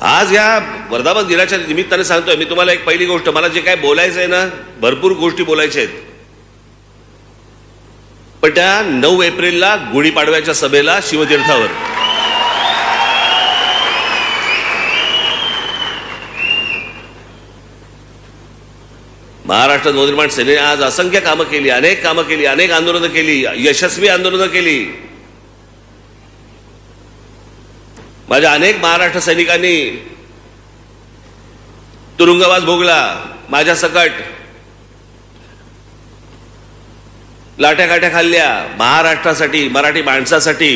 आज या वर्धापन दिनाच्या निमित्ताने सांगतोय मी तुम्हाला एक पहिली गोष्ट, मला जे काय बोलायचं आहे ना, भरपूर गोष्टी बोलायच्या आहेत, पण त्या 9 एप्रिलला गुढीपाडव्याच्या सभेला शिवतीर्थावर महाराष्ट्र नवनिर्माण सेनेने आज असंख्य कामं केली, अनेक कामं केली, अनेक आंदोलनं केली, यशस्वी आंदोलनं केली. माझ्या अनेक महाराष्ट्र सैनिकांनी तुरुंगवास भोगला, माझ्या सकट लाट्या काट्या खाल्ल्या महाराष्ट्रासाठी, मराठी माणसासाठी.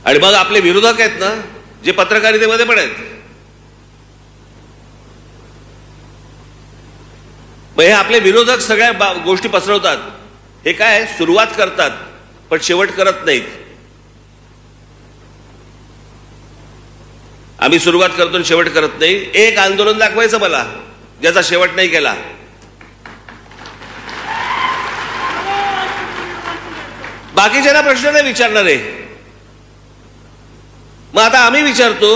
आणि मग आपले विरोधक आहेत ना, जे पत्रकारितेमध्ये पण आहेत, मग हे आपले विरोधक सगळ्या गोष्टी पसरवतात. हे काय सुरुवात करतात पण शेवट करत नाहीत. आम्ही सुरुवात करतो आणि शेवट करत नाही. एक आंदोलन दाखवायचं मला ज्याचा शेवट नाही केला. बाकीच्यांना प्रश्न नाही विचारणार आहे. मग आता आम्ही विचारतो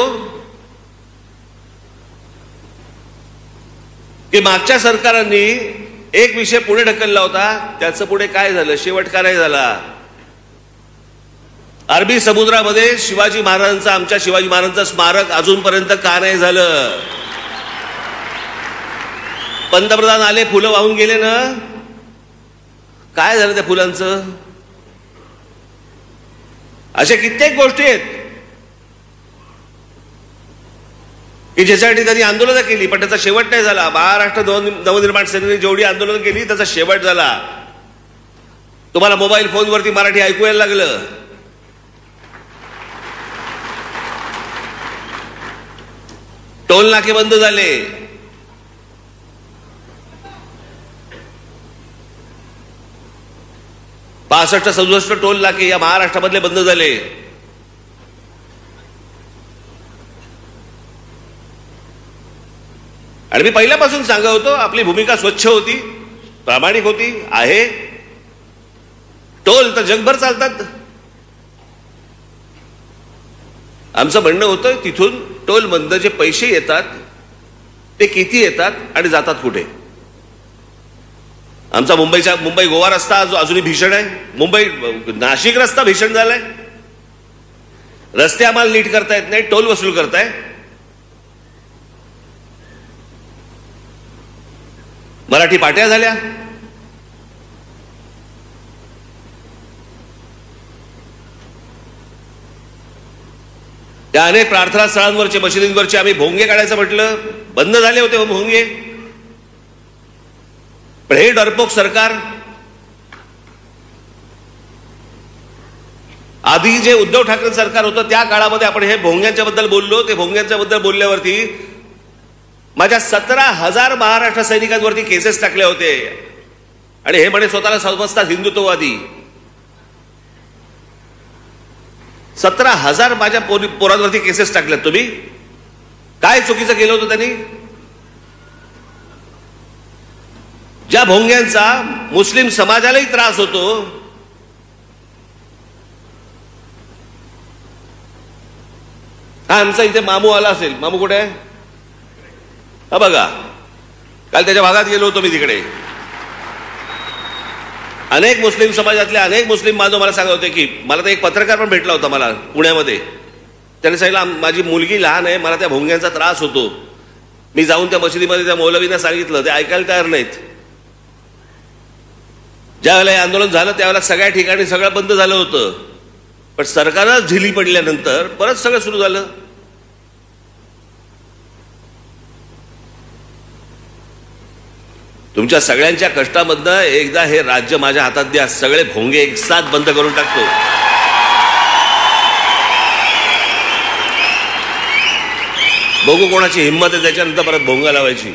की मागच्या सरकारांनी एक विषय पुढे ढकलला होता, त्याचं पुढे काय झालं, शेवट का नाही झाला? अरबी समुद्रामध्ये शिवाजी महाराजांचं, आमच्या शिवाजी महाराजांचं स्मारक अजूनपर्यंत का नाही झालं? पंतप्रधान आले, फुलं वाहून गेले ना, काय झालं त्या फुलांचं? अशा कित्येक गोष्टी आहेत की ज्याच्यासाठी त्यांनी आंदोलनं केली पण त्याचा शेवट नाही झाला. महाराष्ट्र नवनिर्माण सेनेने जेवढी आंदोलन केली त्याचा शेवट झाला. तुम्हाला मोबाईल फोनवरती मराठी ऐकू यायला लागलं. टोल नाके बंद झाले. पासष्ट 67 टोल नाके या महाराष्ट्रामधले बंद झाले. आणि मी पहिल्यापासून सांगत होतो आपली भूमिका स्वच्छ होती, प्रामाणिक होती, आहे. टोल तर जगभर चालतात. आमचं म्हणणं होतं तिथून टोल बंद जे पैसे येतात ते किती येतात आणि जातात कुठे. आमचा मुंबई गोवा रस्ता अजूनही भीषण आहे. मुंबई नाशिक रस्ता भीषण झालाय. रस्ते आम्हाला नीट करता येत नाही, टोल वसूल करताय. मराठी पाट्या झाल्या. त्या अनेक प्रार्थना स्थळांवरचे, मशिदींवरचे आम्ही भोंगे काढायचं म्हटलं, बंद झाले होते भोंगे. पण हे डरपोक सरकार, आधी जे उद्धव ठाकरे सरकार होतं त्या काळामध्ये आपण हे भोंग्यांच्या बद्दल बोललो. ते भोंग्यांच्या बद्दल बोलल्यावरती माझ्या 17,000 महाराष्ट्र सैनिकांवरती केसेस टाकले होते. आणि हे म्हणे स्वतःला समजतात हिंदुत्ववादी. 17,000 माझ्या पोरांवरती केसेस टाकल्यात. तुम्ही काय चुकीचं केलं होतं त्यांनी? ज्या भोंग्यांचा मुस्लिम समाजालाही त्रास होतो, हा आमचा इथे मामू आला असेल. मामू कुठे आहे? हा बघा, काल त्याच्या भागात गेलो होतो मी. तिकडे अनेक मुस्लिम समाजातले अनेक मुस्लिम बांधव मला सांगत होते की मला तर एक पत्रकार पण भेटला होता मला पुण्यामध्ये. त्याने सांगितलं माझी मुलगी लहान आहे, मला त्या भोंग्यांचा त्रास होतो. मी जाऊन त्या मशिदीमध्ये त्या मौलवींना सांगितलं, ते ऐकायला तयार नाहीत. ज्यावेळेला हे आंदोलन झालं त्यावेळेला सगळ्या ठिकाणी सगळं बंद झालं होतं. पण सरकारच ढिली पडल्यानंतर परत सगळं सुरू झालं. तुमच्या सगळ्यांच्या कष्टामधनं एकदा हे राज्य माझ्या हातात द्या, सगळे भोंगे एक साथ बंद करून टाकतो. बघू कोणाची हिंमत आहे त्याच्यानंतर परत भोंगा लावायची.